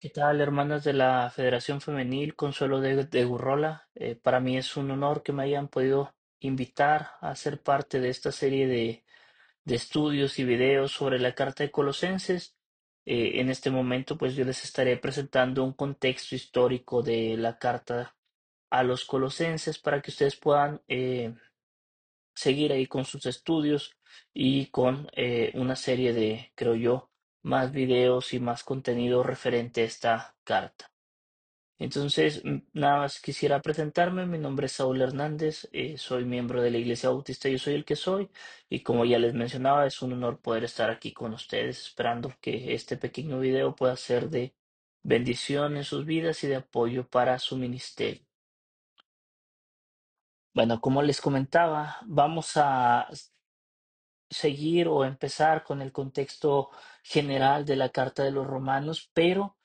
¿Qué tal, hermanas de la Federación Femenil Consuelo de Gurrola? Para mí es un honor que me hayan podido invitar a ser parte de esta serie de estudios y videos sobre la Carta de Colosenses. En este momento, pues yo les estaré presentando un contexto histórico de la Carta a los Colosenses para que ustedes puedan seguir ahí con sus estudios y con una serie de, creo yo, más videos y más contenido referente a esta carta. Entonces, nada más quisiera presentarme. Mi nombre es Saúl Hernández, soy miembro de la Iglesia Bautista Yo Soy el que Soy, y como ya les mencionaba, es un honor poder estar aquí con ustedes, esperando que este pequeño video pueda ser de bendición en sus vidas y de apoyo para su ministerio. Bueno, como les comentaba, vamos a seguir o empezar con el contexto general de la Carta de los Romanos, pero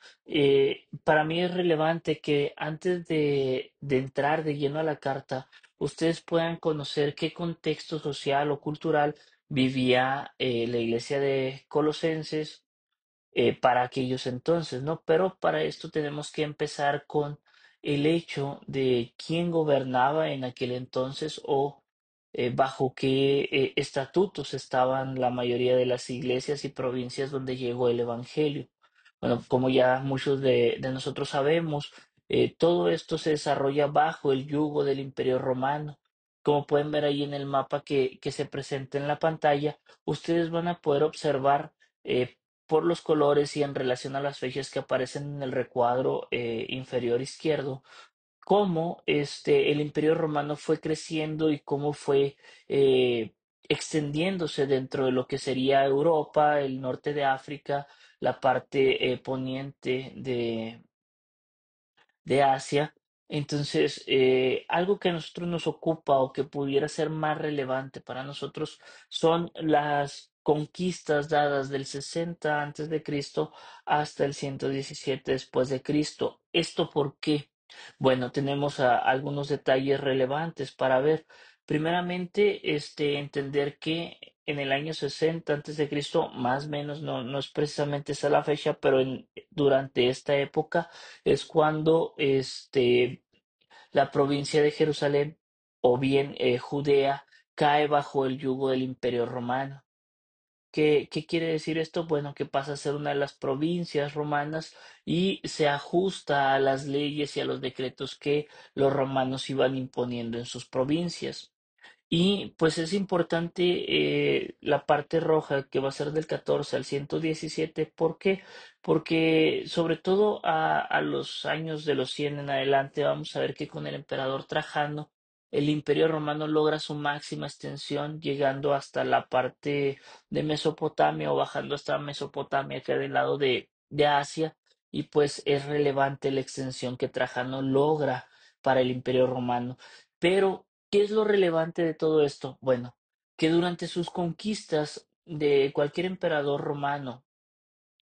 para mí es relevante que antes de entrar de lleno a la carta, ustedes puedan conocer qué contexto social o cultural vivía la iglesia de Colosenses para aquellos entonces, ¿no? Pero para esto tenemos que empezar con el hecho de quién gobernaba en aquel entonces o bajo qué estatutos estaban la mayoría de las iglesias y provincias donde llegó el Evangelio. Bueno, como ya muchos de nosotros sabemos, todo esto se desarrolla bajo el yugo del Imperio Romano. Como pueden ver ahí en el mapa que se presenta en la pantalla, ustedes van a poder observar por los colores y en relación a las fechas que aparecen en el recuadro inferior izquierdo, cómo el Imperio Romano fue creciendo y cómo fue eh, extendiéndose dentro de lo que sería Europa, el norte de África, la parte poniente de Asia. Entonces, algo que a nosotros nos ocupa o que pudiera ser más relevante para nosotros son las conquistas dadas del 60 antes de Cristo hasta el 117 después de Cristo. ¿Esto por qué? Bueno, tenemos algunos detalles relevantes para ver. Primeramente, entender que en el año 60 antes de Cristo, más o menos, no es precisamente esa la fecha, pero durante esta época es cuando la provincia de Jerusalén o bien Judea cae bajo el yugo del Imperio Romano. ¿Qué quiere decir esto? Bueno, que pasa a ser una de las provincias romanas y se ajusta a las leyes y a los decretos que los romanos iban imponiendo en sus provincias. Y pues es importante la parte roja que va a ser del 14 al 117. ¿Por qué? Porque sobre todo a los años de los 100 en adelante vamos a ver que con el emperador Trajano el imperio romano logra su máxima extensión llegando hasta la parte de Mesopotamia o bajando hasta Mesopotamia que del lado de Asia, y pues es relevante la extensión que Trajano logra para el imperio romano. Pero ¿qué es lo relevante de todo esto? Bueno, que durante sus conquistas de cualquier emperador romano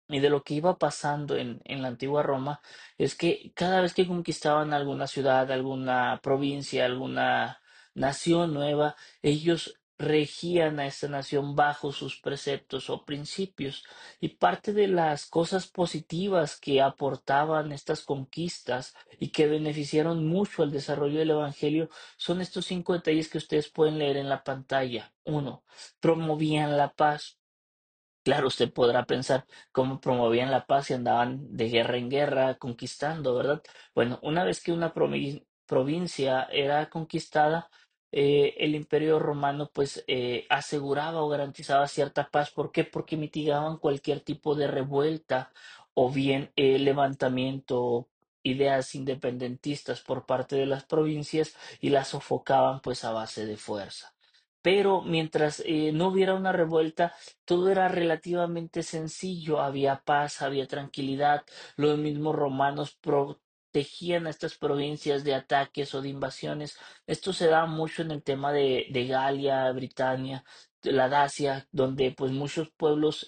y de lo que iba pasando en la antigua Roma, es que cada vez que conquistaban alguna ciudad, alguna provincia, alguna nación nueva, ellos regían a esta nación bajo sus preceptos o principios. Y parte de las cosas positivas que aportaban estas conquistas y que beneficiaron mucho al desarrollo del Evangelio son estos 5 detalles que ustedes pueden leer en la pantalla. Uno, promovían la paz. Claro, usted podrá pensar cómo promovían la paz y andaban de guerra en guerra conquistando, ¿verdad? Bueno, una vez que una provincia era conquistada, el Imperio Romano pues aseguraba o garantizaba cierta paz. ¿Por qué? Porque mitigaban cualquier tipo de revuelta o bien levantamiento, ideas independentistas por parte de las provincias y las sofocaban pues a base de fuerza. Pero mientras no hubiera una revuelta, todo era relativamente sencillo, había paz, había tranquilidad, los mismos romanos protegían a estas provincias de ataques o de invasiones. Esto se da mucho en el tema de Galia, Britania, de la Dacia, donde pues muchos pueblos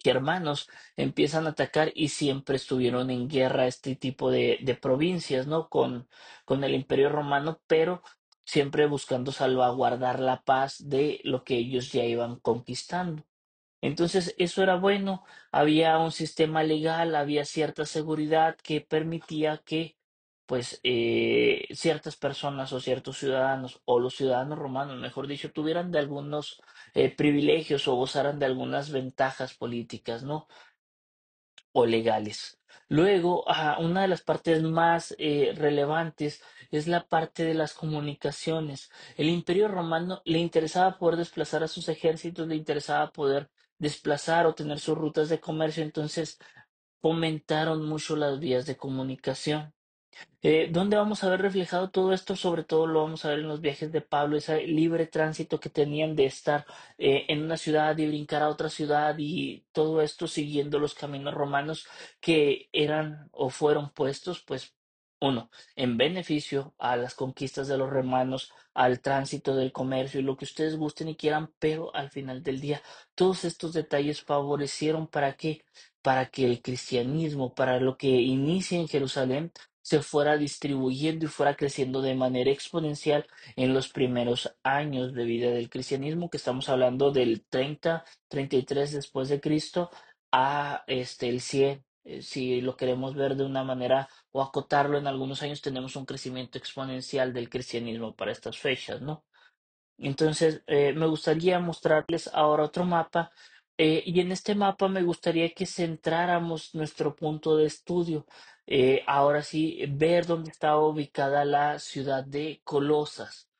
germanos empiezan a atacar y siempre estuvieron en guerra este tipo de provincias, ¿no? Con el Imperio Romano, pero siempre buscando salvaguardar la paz de lo que ellos ya iban conquistando. Entonces, eso era bueno, había un sistema legal, había cierta seguridad que permitía que, pues, ciertas personas o ciertos ciudadanos, o los ciudadanos romanos, mejor dicho, tuvieran de algunos privilegios o gozaran de algunas ventajas políticas, ¿no? O legales. Luego, una de las partes más relevantes es la parte de las comunicaciones. El Imperio Romano le interesaba poder desplazar a sus ejércitos, le interesaba poder desplazar o tener sus rutas de comercio, entonces fomentaron mucho las vías de comunicación. ¿Dónde vamos a ver reflejado todo esto? Sobre todo lo vamos a ver en los viajes de Pablo, ese libre tránsito que tenían de estar en una ciudad y brincar a otra ciudad y todo esto siguiendo los caminos romanos que eran o fueron puestos, pues, uno, en beneficio a las conquistas de los romanos, al tránsito del comercio y lo que ustedes gusten y quieran, pero al final del día, todos estos detalles favorecieron para qué, para que el cristianismo, para lo que inicia en Jerusalén, se fuera distribuyendo y fuera creciendo de manera exponencial en los primeros años de vida del cristianismo, que estamos hablando del 33 después de Cristo a el 100. Si lo queremos ver de una manera o acotarlo en algunos años, tenemos un crecimiento exponencial del cristianismo para estas fechas, ¿no? Entonces, me gustaría mostrarles ahora otro mapa, y en este mapa me gustaría que centráramos nuestro punto de estudio. Ahora sí, ver dónde está ubicada la ciudad de Colosas.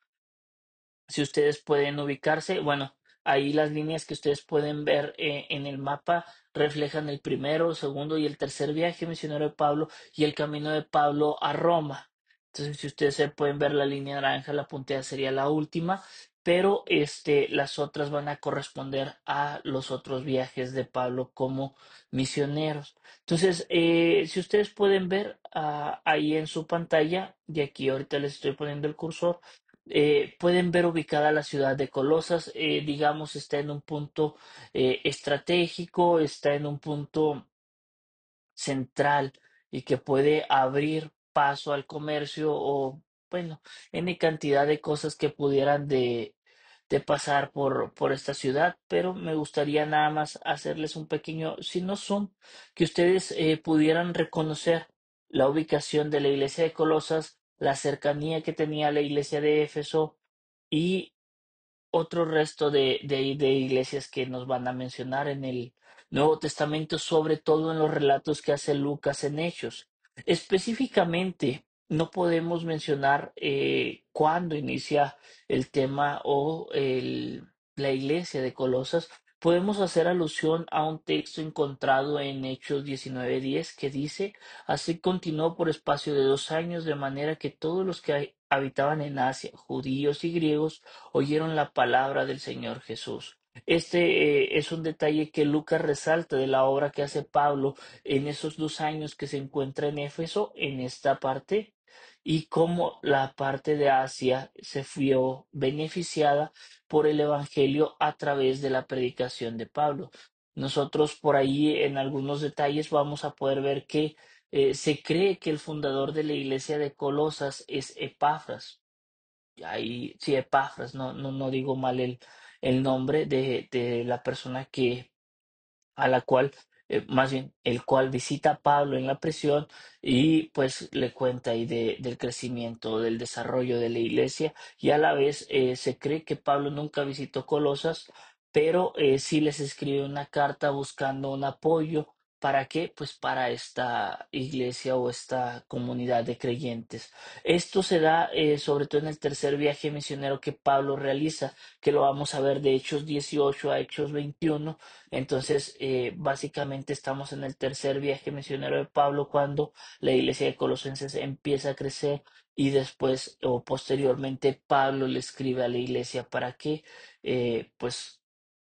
Si ustedes pueden ubicarse, bueno, ahí las líneas que ustedes pueden ver en el mapa reflejan el primero, segundo y el tercer viaje misionero de Pablo y el camino de Pablo a Roma. Entonces, si ustedes se pueden ver la línea naranja, la puntea sería la última, pero las otras van a corresponder a los otros viajes de Pablo como misioneros. Entonces, si ustedes pueden ver ahí en su pantalla, y aquí ahorita les estoy poniendo el cursor, pueden ver ubicada la ciudad de Colosas, digamos, está en un punto estratégico, está en un punto central y que puede abrir paso al comercio o, bueno, N cantidad de cosas que pudieran de pasar por esta ciudad, pero me gustaría nada más hacerles un pequeño, si no son, que ustedes pudieran reconocer la ubicación de la iglesia de Colosas, la cercanía que tenía la iglesia de Éfeso y otro resto de iglesias que nos van a mencionar en el Nuevo Testamento, sobre todo en los relatos que hace Lucas en Hechos. Específicamente, no podemos mencionar cuándo inicia el tema o la iglesia de Colosas. Podemos hacer alusión a un texto encontrado en Hechos 19:10 que dice: así continuó por espacio de 2 años, de manera que todos los que habitaban en Asia, judíos y griegos, oyeron la palabra del Señor Jesús. Es un detalle que Lucas resalta de la obra que hace Pablo en esos 2 años que se encuentra en Éfeso, en esta parte, y cómo la parte de Asia se vio beneficiada por el Evangelio a través de la predicación de Pablo. Nosotros por ahí en algunos detalles vamos a poder ver que se cree que el fundador de la iglesia de Colosas es Epafras. Ahí sí, Epafras, no digo mal el nombre de la persona que a la cual, más bien, el cual visita a Pablo en la prisión y pues le cuenta ahí del crecimiento, del desarrollo de la iglesia, y a la vez se cree que Pablo nunca visitó Colosas, pero sí les escribe una carta buscando un apoyo. ¿Para qué? Pues para esta iglesia o esta comunidad de creyentes. Esto se da sobre todo en el tercer viaje misionero que Pablo realiza, que lo vamos a ver de Hechos 18 a Hechos 21. Entonces, básicamente estamos en el tercer viaje misionero de Pablo cuando la iglesia de Colosenses empieza a crecer y después o posteriormente Pablo le escribe a la iglesia para que pues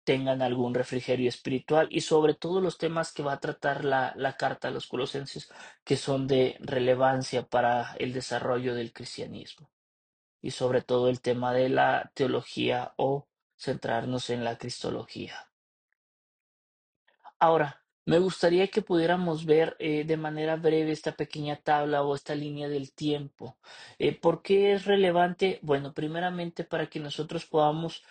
tengan algún refrigerio espiritual y sobre todo los temas que va a tratar la carta a los colosenses que son de relevancia para el desarrollo del cristianismo y sobre todo el tema de la teología o centrarnos en la cristología. Ahora, me gustaría que pudiéramos ver de manera breve esta pequeña tabla o esta línea del tiempo. ¿Por qué es relevante? Bueno, primeramente para que nosotros podamos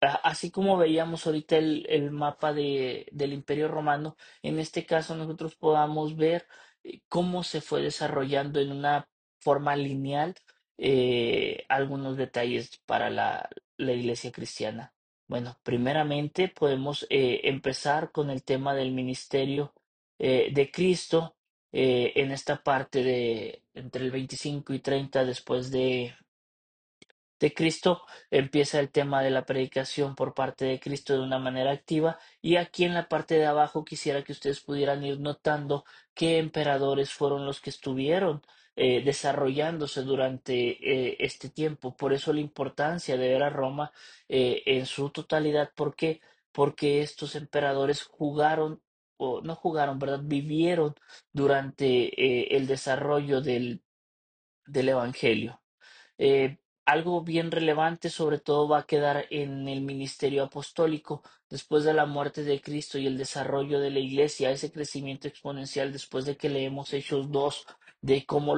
Así como veíamos ahorita el mapa del Imperio Romano, en este caso nosotros podamos ver cómo se fue desarrollando en una forma lineal algunos detalles para la iglesia cristiana. Bueno, primeramente podemos empezar con el tema del ministerio de Cristo en esta parte de entre el 25 y 30 después de Cristo, empieza el tema de la predicación por parte de Cristo de una manera activa. Y aquí en la parte de abajo quisiera que ustedes pudieran ir notando qué emperadores fueron los que estuvieron desarrollándose durante este tiempo. Por eso la importancia de ver a Roma en su totalidad. ¿Por qué? Porque estos emperadores jugaron, o no jugaron, ¿verdad? Vivieron durante el desarrollo del Evangelio. Algo bien relevante sobre todo va a quedar en el ministerio apostólico después de la muerte de Cristo y el desarrollo de la iglesia, ese crecimiento exponencial después de que leemos Hechos 2 de cómo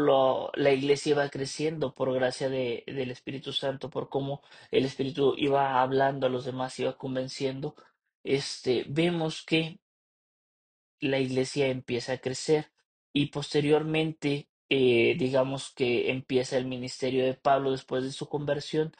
la iglesia iba creciendo por gracia del Espíritu Santo, por cómo el Espíritu iba hablando a los demás, iba convenciendo, vemos que la iglesia empieza a crecer y posteriormente, digamos que empieza el ministerio de Pablo después de su conversión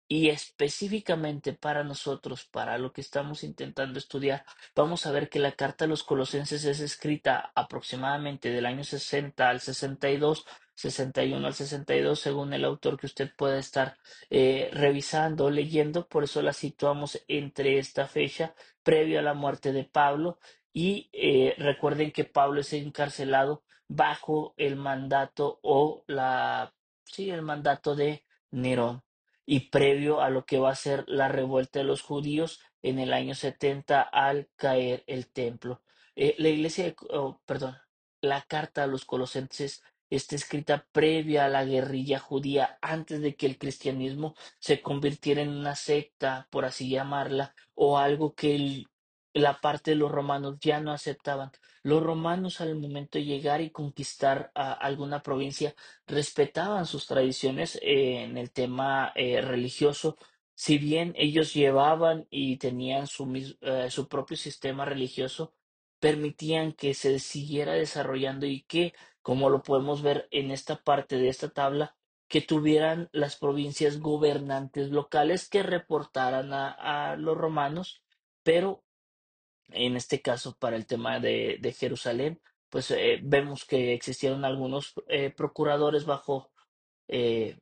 y específicamente para nosotros, para lo que estamos intentando estudiar, vamos a ver que la carta a los colosenses es escrita aproximadamente del año 60 al 62, 61 al 62, según el autor que usted pueda estar revisando o leyendo. Por eso la situamos entre esta fecha, previo a la muerte de Pablo. Y recuerden que Pablo es encarcelado bajo el mandato sí, el mandato de Nerón y previo a lo que va a ser la revuelta de los judíos en el año 70 al caer el templo. La iglesia, perdón, la carta a los colosenses está escrita previa a la guerrilla judía, antes de que el cristianismo se convirtiera en una secta, por así llamarla, o algo que la parte de los romanos ya no aceptaban. Los romanos al momento de llegar y conquistar a alguna provincia respetaban sus tradiciones en el tema religioso, si bien ellos llevaban y tenían su propio sistema religioso, permitían que se siguiera desarrollando y que, como lo podemos ver en esta parte de esta tabla, que tuvieran las provincias gobernantes locales que reportaran a los romanos, pero en este caso para el tema de Jerusalén, pues vemos que existieron algunos procuradores bajo, eh,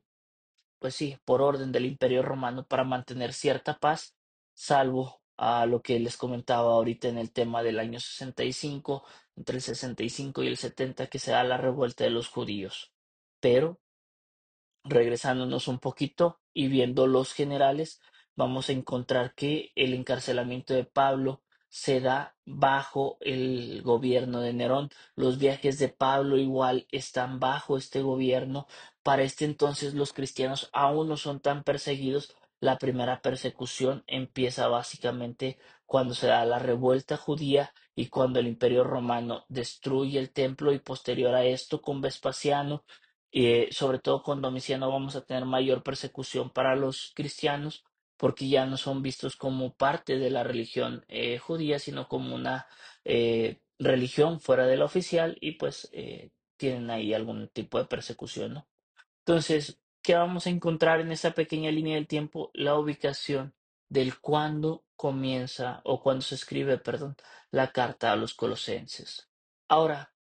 pues sí, por orden del Imperio Romano para mantener cierta paz, salvo a lo que les comentaba ahorita en el tema del año 65, entre el 65 y el 70, que se da la revuelta de los judíos. Pero regresándonos un poquito y viendo los generales, vamos a encontrar que el encarcelamiento de Pablo se da bajo el gobierno de Nerón. Los viajes de Pablo igual están bajo este gobierno. Para este entonces los cristianos aún no son tan perseguidos. La primera persecución empieza básicamente cuando se da la revuelta judía y cuando el Imperio Romano destruye el templo y posterior a esto con Vespasiano sobre todo con Domiciano vamos a tener mayor persecución para los cristianos porque ya no son vistos como parte de la religión judía, sino como una religión fuera de la oficial y pues tienen ahí algún tipo de persecución, ¿no? Entonces, ¿qué vamos a encontrar en esa pequeña línea del tiempo? La ubicación del cuándo comienza o cuándo se escribe, perdón, la carta a los colosenses. Ahora,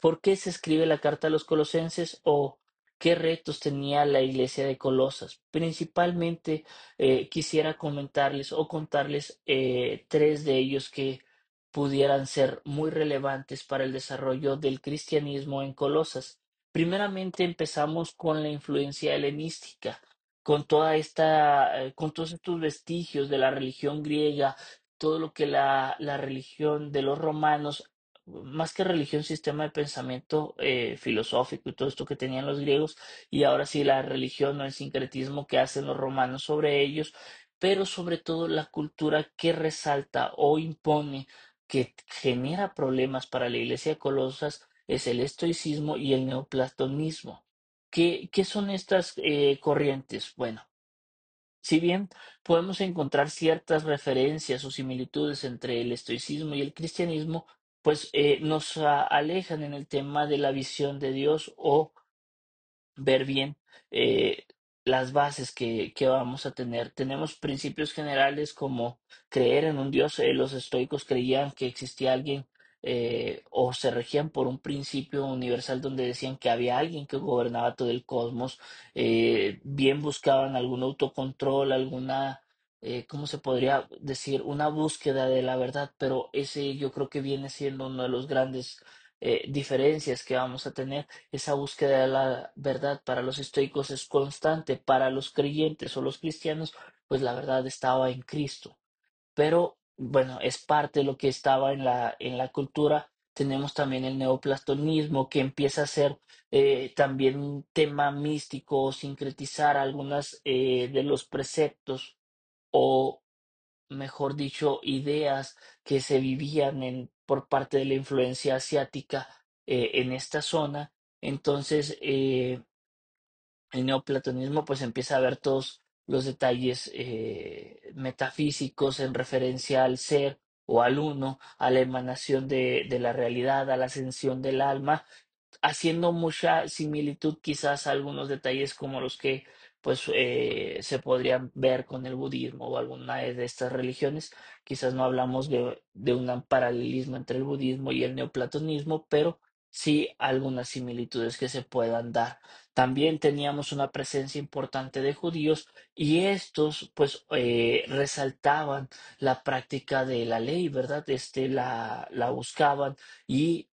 ¿por qué se escribe la carta a los colosenses o qué retos tenía la iglesia de Colosas? Principalmente quisiera comentarles o contarles tres de ellos que pudieran ser muy relevantes para el desarrollo del cristianismo en Colosas. Primeramente empezamos con la influencia helenística, con con todos estos vestigios de la religión griega, todo lo que la religión de los romanos más que religión, sistema de pensamiento filosófico y todo esto que tenían los griegos, y ahora sí la religión o el sincretismo que hacen los romanos sobre ellos, pero sobre todo la cultura que resalta o impone, que genera problemas para la iglesia de Colosas, es el estoicismo y el neoplatonismo. ¿Qué son estas corrientes? Bueno. Si bien podemos encontrar ciertas referencias o similitudes entre el estoicismo y el cristianismo, pues nos alejan en el tema de la visión de Dios o ver bien eh, las bases que vamos a tener. Tenemos principios generales como creer en un Dios. Los estoicos creían que existía alguien o se regían por un principio universal donde decían que había alguien que gobernaba todo el cosmos. Bien buscaban algún autocontrol, alguna... ¿cómo se podría decir? Una búsqueda de la verdad, pero ese yo creo que viene siendo uno de los grandes diferencias que vamos a tener. Esa búsqueda de la verdad para los estoicos es constante, para los creyentes o los cristianos, pues la verdad estaba en Cristo. Pero bueno, es parte de lo que estaba en la cultura. Tenemos también el neoplatonismo que empieza a ser también un tema místico o sincretizar algunas de los preceptos o mejor dicho, ideas que se vivían por parte de la influencia asiática en esta zona. Entonces, el neoplatonismo pues empieza a ver todos los detalles metafísicos en referencia al ser o al uno, a la emanación de la realidad, a la ascensión del alma, haciendo mucha similitud quizás a algunos detalles como los que pues se podrían ver con el budismo o alguna de estas religiones. Quizás no hablamos de un paralelismo entre el budismo y el neoplatonismo, pero sí algunas similitudes que se puedan dar. También teníamos una presencia importante de judíos y estos pues resaltaban la práctica de la ley, ¿verdad? La buscaban y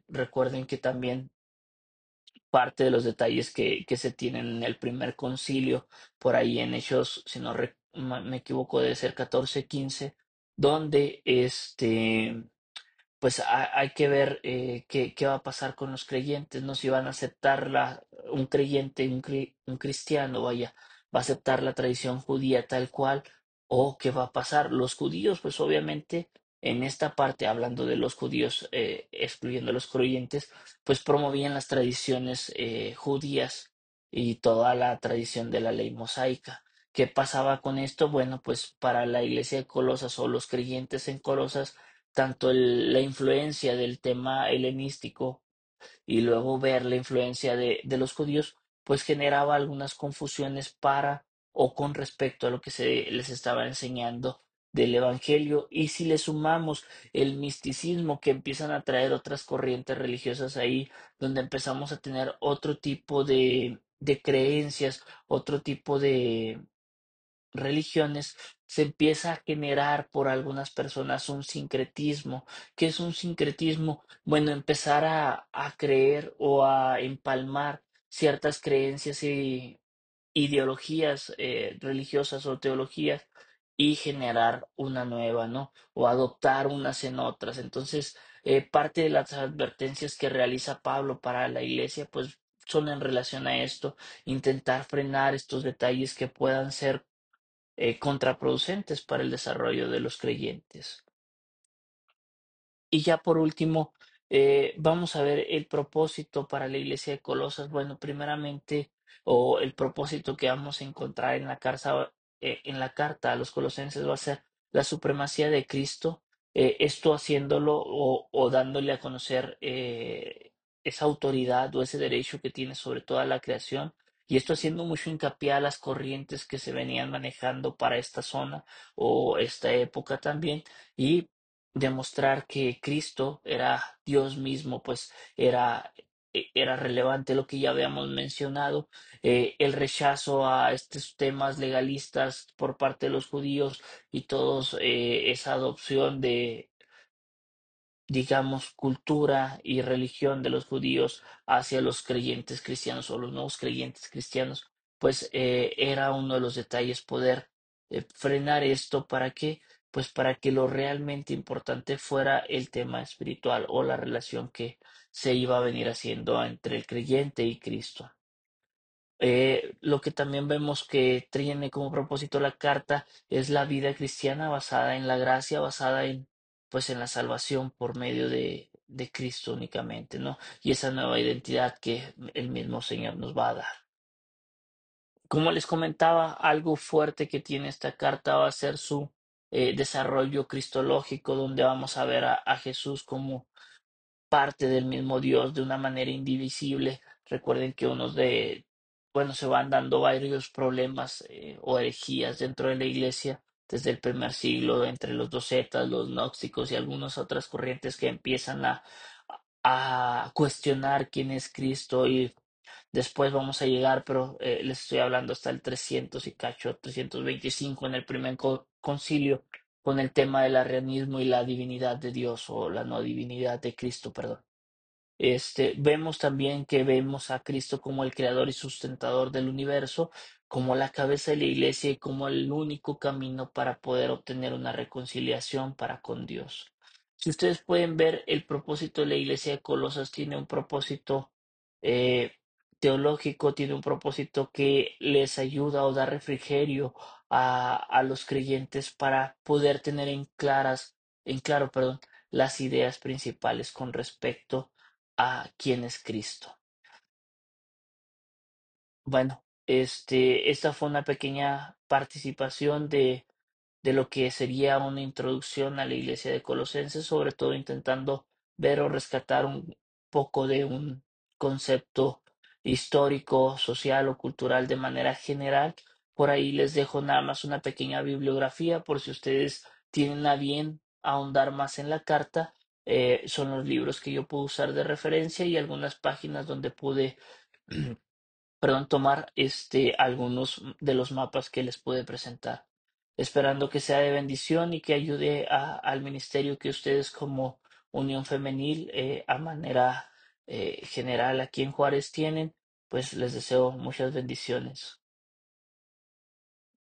recuerden que también parte de los detalles que se tienen en el primer concilio, por ahí en Hechos, si no me equivoco, debe ser 14-15, donde pues hay que ver qué va a pasar con los creyentes, ¿no? Si van a aceptar un creyente, un cristiano, vaya, va a aceptar la tradición judía tal cual, o qué va a pasar. Los judíos, pues obviamente, en esta parte, hablando de los judíos, excluyendo a los creyentes, pues promovían las tradiciones judías y toda la tradición de la ley mosaica. ¿Qué pasaba con esto? Bueno, pues para la iglesia de Colosas o los creyentes en Colosas, tanto la influencia del tema helenístico y luego ver la influencia de los judíos, pues generaba algunas confusiones para o con respecto a lo que se les estaba enseñando del Evangelio. Y si le sumamos el misticismo que empiezan a traer otras corrientes religiosas ahí, donde empezamos a tener otro tipo de creencias, otro tipo de religiones, se empieza a generar por algunas personas un sincretismo. ¿Qué es un sincretismo? Bueno, empezar a creer o a empalmar ciertas creencias y ideologías religiosas o teologías y generar una nueva, ¿no? O adoptar unas en otras. Entonces, parte de las advertencias que realiza Pablo para la iglesia, pues son en relación a esto, intentar frenar estos detalles que puedan ser contraproducentes para el desarrollo de los creyentes. Y ya por último, vamos a ver el propósito para la iglesia de Colosas. Bueno, primeramente, o el propósito que vamos a encontrar en la carta a los colosenses va a ser la supremacía de Cristo, esto haciéndolo o dándole a conocer esa autoridad o ese derecho que tiene sobre toda la creación. Y esto haciendo mucho hincapié a las corrientes que se venían manejando para esta zona o esta época también. Y demostrar que Cristo era Dios mismo, pues era relevante lo que ya habíamos mencionado, el rechazo a estos temas legalistas por parte de los judíos y todos esa adopción de, digamos, cultura y religión de los judíos hacia los creyentes cristianos o los nuevos creyentes cristianos, pues era uno de los detalles poder frenar esto para que, pues para que lo realmente importante fuera el tema espiritual o la relación que se iba a venir haciendo entre el creyente y Cristo. Lo que también vemos que tiene como propósito la carta es la vida cristiana basada en la gracia, basada en, pues, en la salvación por medio de Cristo únicamente, ¿no? Y esa nueva identidad que el mismo Señor nos va a dar. Como les comentaba, algo fuerte que tiene esta carta va a ser su desarrollo cristológico, donde vamos a ver a Jesús como parte del mismo Dios de una manera indivisible. Recuerden que bueno, se van dando varios problemas o herejías dentro de la iglesia desde el primer siglo, entre los docetas, los gnósticos y algunas otras corrientes que empiezan a cuestionar quién es Cristo y después vamos a llegar, pero les estoy hablando hasta el 300 y cacho, 325 en el primer concilio, con el tema del arrianismo y la divinidad de Dios o la no divinidad de Cristo, perdón. Vemos también que vemos a Cristo como el creador y sustentador del universo, como la cabeza de la iglesia y como el único camino para poder obtener una reconciliación para con Dios. Si ustedes pueden ver, el propósito de la iglesia de Colosas tiene un propósito eh, teológico, tiene un propósito que les ayuda o da refrigerio a los creyentes para poder tener en claro, perdón, las ideas principales con respecto a quién es Cristo. Bueno, esta fue una pequeña participación de lo que sería una introducción a la iglesia de Colosenses, sobre todo intentando ver o rescatar un poco de un concepto histórico, social o cultural de manera general. Por ahí les dejo nada más una pequeña bibliografía por si ustedes tienen a bien ahondar más en la carta. Son los libros que yo puedo usar de referencia y algunas páginas donde pude perdón, tomar algunos de los mapas que les pude presentar, esperando que sea de bendición y que ayude al ministerio que ustedes como Unión Femenil a manera general aquí en Juárez tienen, pues les deseo muchas bendiciones.